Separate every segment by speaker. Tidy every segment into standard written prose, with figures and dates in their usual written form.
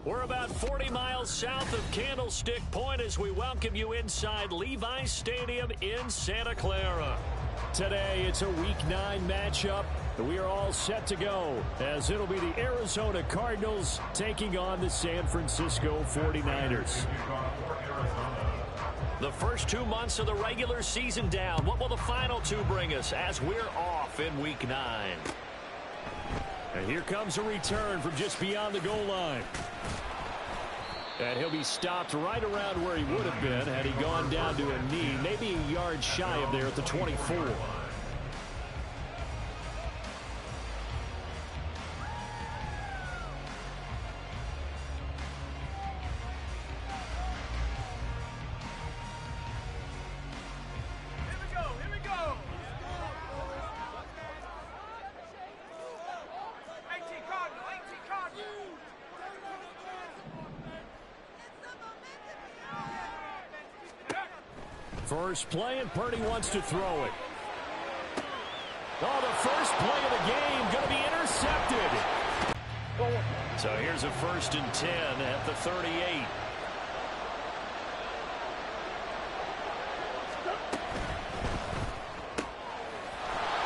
Speaker 1: We're about 40 miles south of Candlestick Point as we welcome you inside Levi's Stadium in Santa Clara. Today, it's a Week 9 matchup. We are all set to go as it'll be the Arizona Cardinals taking on the San Francisco 49ers. The first 2 months of the regular season down. What will the final 2 bring us as we're off in Week 9? And here comes a return from just beyond the goal line. And he'll be stopped right around where he would have been had he gone down to a knee, maybe a yard shy of there at the 24. First play, and Purdy wants to throw it. Oh, the first play of the game going to be intercepted. So here's a 1st and 10 at the 38.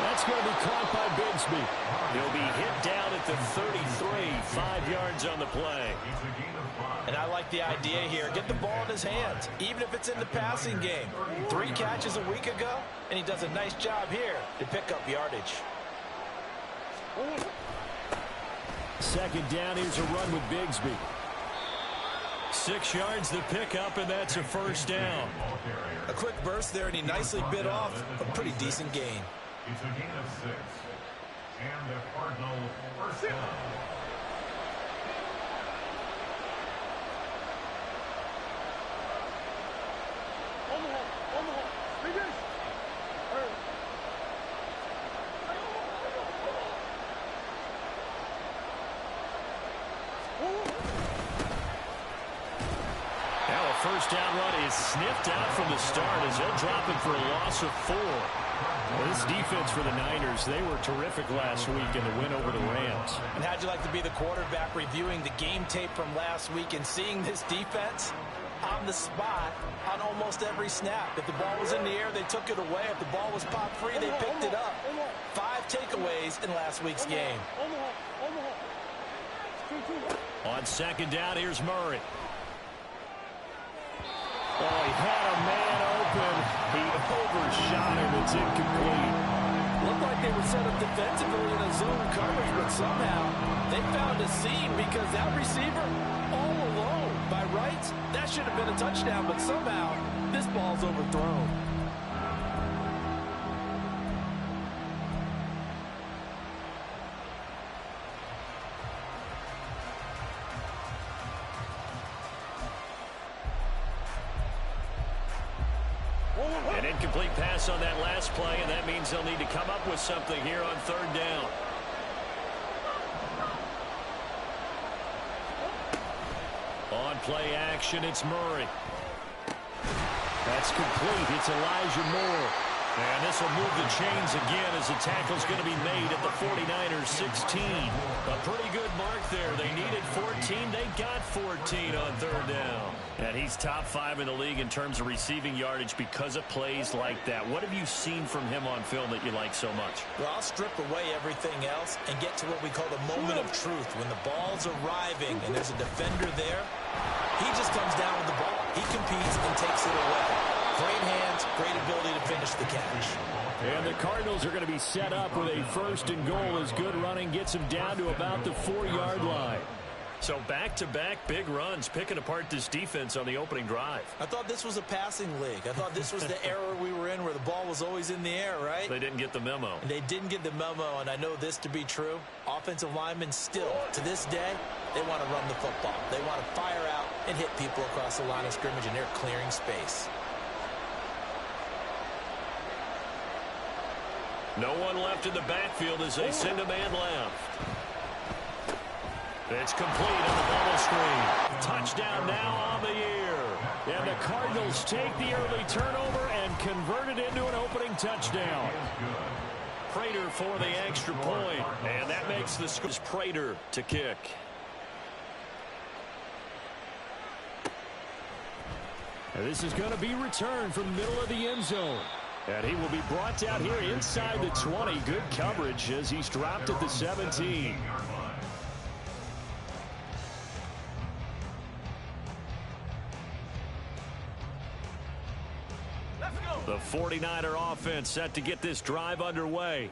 Speaker 1: That's going to be caught by Bigsby. He'll be hit down at the 33, 5 yards on the play.
Speaker 2: And I like the idea here. Get the ball in his hands, even if it's in the passing game. 3 catches a week ago, and he does a nice job here to pick up yardage.
Speaker 1: 2nd down, here's a run with Bigsby. 6 yards the pickup, and that's a 1st down.
Speaker 2: A quick burst there, and he nicely bit off a pretty decent gain.
Speaker 3: It's a gain of 6. And the Cardinals first down.
Speaker 1: Now a 1st down run is sniffed out from the start as they'll drop him for a loss of 4. Well, this defense for the Niners, they were terrific last week in the win over the Rams.
Speaker 2: And how'd you like to be the quarterback reviewing the game tape from last week and seeing this defense on the spot on almost every snap? If the ball was in the air, they took it away. If the ball was popped free, they picked it up. 5 takeaways in last week's game.
Speaker 1: On 2nd down, here's Murray. Oh, he had a man open. He overshot him. It's incomplete.
Speaker 2: Looked like they were set up defensively in a zone coverage, but somehow they found a seam because that receiver all alone. By rights, that should have been a touchdown, but somehow this ball's overthrown.
Speaker 1: An incomplete pass on that last play, and that means they'll need to come up with something here on 3rd down. On play action, it's Murray. That's complete. It's Elijah Moore. And this will move the chains again as the tackle's going to be made at the 49ers 16. A pretty good mark there. They needed 14. They got 14 on 3rd down. And he's top 5 in the league in terms of receiving yardage because of plays like that. What have you seen from him on film that you like so much?
Speaker 2: Well, I'll strip away everything else and get to what we call the moment of truth. When the ball's arriving and there's a defender there, he just comes down with the ball. He competes and takes it away. Great hands, great ability to finish the catch.
Speaker 1: And the Cardinals are going to be set up with a 1st and goal as good running gets them down to about the 4-yard line. So back-to-back big runs, picking apart this defense on the opening drive.
Speaker 2: I thought this was a passing league. I thought this was the era we were in where the ball was always in the air, right?
Speaker 1: They didn't get the memo.
Speaker 2: And they didn't get the memo, and I know this to be true. Offensive linemen still, to this day, they want to run the football. They want to fire out and hit people across the line of scrimmage, and they're clearing space.
Speaker 1: No one left in the backfield as they send a man left. It's complete on the bubble screen. Touchdown now on the year. And the Cardinals take the early turnover and convert it into an opening touchdown. Prater for the extra point. And that makes the score. Prater to kick. And this is going to be returned from the middle of the end zone. And he will be brought down here inside the 20. Good coverage as he's dropped at the 17. The 49er offense set to get this drive underway.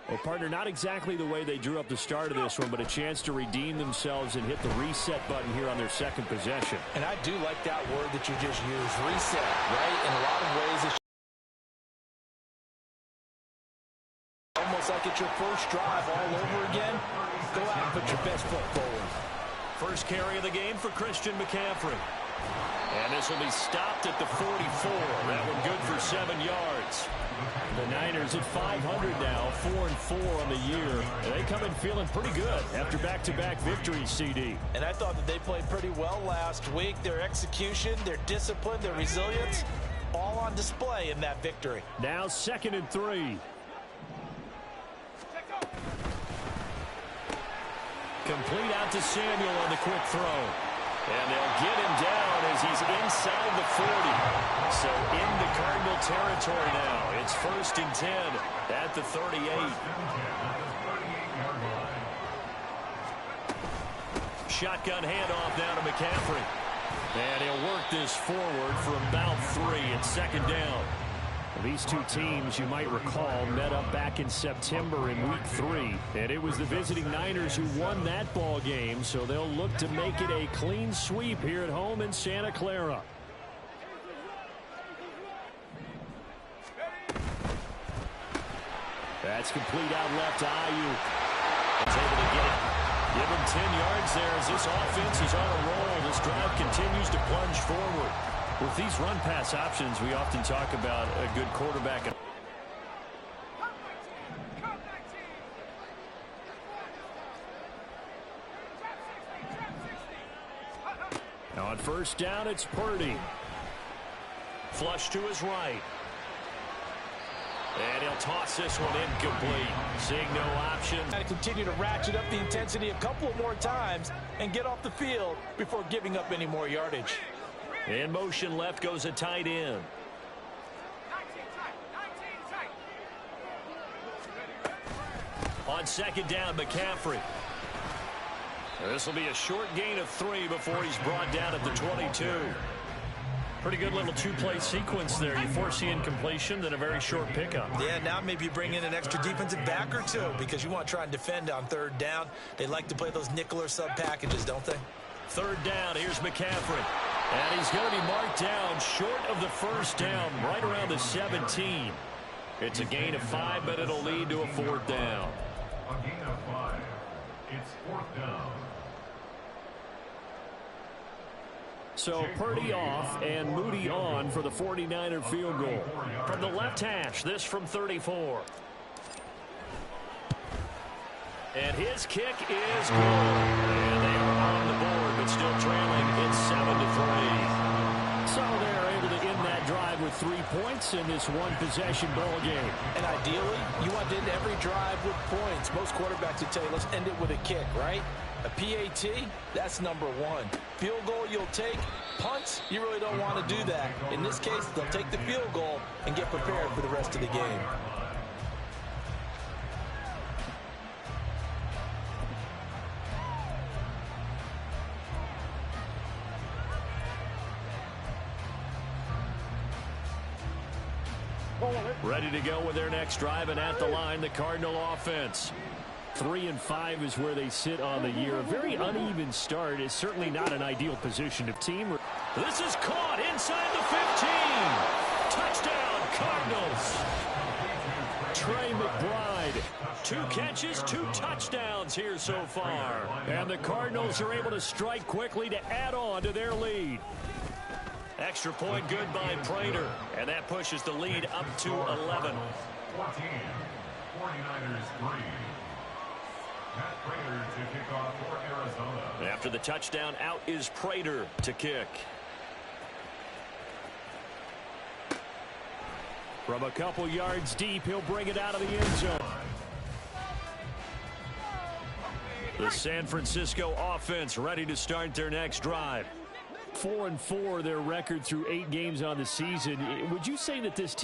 Speaker 1: Well, partner, not exactly the way they drew up the start of this one, but a chance to redeem themselves and hit the reset button here on their second possession.
Speaker 2: And I do like that word that you just used, reset, right? In a lot of ways, it's almost like it's your first drive all over again. Go out and put your best foot forward.
Speaker 1: First carry of the game for Christian McCaffrey. And this will be stopped at the 44. That one good for 7 yards. The Niners at 500 now, 4-4 on the year. And they come in feeling pretty good after back-to-back victories, CD.
Speaker 2: And I thought that they played pretty well last week. Their execution, their discipline, their resilience, all on display in that victory.
Speaker 1: Now 2nd and 3. Complete out to Samuel on the quick throw. And they'll get him down as he's inside the 40. So into Cardinal territory now. It's 1st and 10 at the 38. Shotgun handoff now to McCaffrey. And he'll work this forward for about 3 at 2nd down. These two teams, you might recall, met up back in September in Week 3. And it was the visiting Niners who won that ball game, so they'll look to make it a clean sweep here at home in Santa Clara. That's complete out left to Ayuk. It's able to get it. Give him 10 yards there as this offense is on a roll. This drive continues to plunge forward. With these run-pass options, we often talk about a good quarterback. Now on 1st down, it's Purdy. Flush to his right. And he'll toss this one incomplete. Seeing no option.
Speaker 2: Got to continue to ratchet up the intensity a couple more times and get off the field before giving up any more yardage.
Speaker 1: In motion left goes a tight end. On 2nd down, McCaffrey. This will be a short gain of 3 before he's brought down at the 22. Pretty good little two-play sequence there. You force the incompletion, then a very short pickup.
Speaker 2: Yeah, now maybe you bring in an extra defensive back or two because you want to try and defend on 3rd down. They like to play those nickel or sub packages, don't they?
Speaker 1: 3rd down, here's McCaffrey. And he's going to be marked down short of the 1st down, right around the 17. It's a gain of 5, but it'll lead to a 4th down.
Speaker 3: A gain of 5. It's 4th down.
Speaker 1: So Purdy off and Moody on for the 49er field goal. From the left hash, this from 34. And his kick is good. And they are on the board, but still trailing. It's 7-3. So they're able to end that drive with 3 points in this one-possession ball game.
Speaker 2: And ideally, you want to end every drive with points. Most quarterbacks would tell you, let's end it with a kick, right? A PAT, that's number 1. Field goal you'll take. Punts, you really don't want to do that. In this case, they'll take the field goal and get prepared for the rest of the game.
Speaker 1: Ready to go with their next drive, and at the line, the Cardinal offense. 3-5 is where they sit on the year. A very uneven start is certainly not an ideal position to team. This is caught inside the 15. Touchdown, Cardinals. Trey McBride. 2 catches, 2 touchdowns here so far. And the Cardinals are able to strike quickly to add on to their lead. Extra point good by Prater. And that pushes the lead up to 11.
Speaker 3: 14. 49ers 3. Matt Prater to kick off for Arizona.
Speaker 1: After the touchdown, out is Prater to kick. From a couple yards deep, he'll bring it out of the end zone. The San Francisco offense ready to start their next drive. 4-4 their record through 8 games on the season. Would you say that this team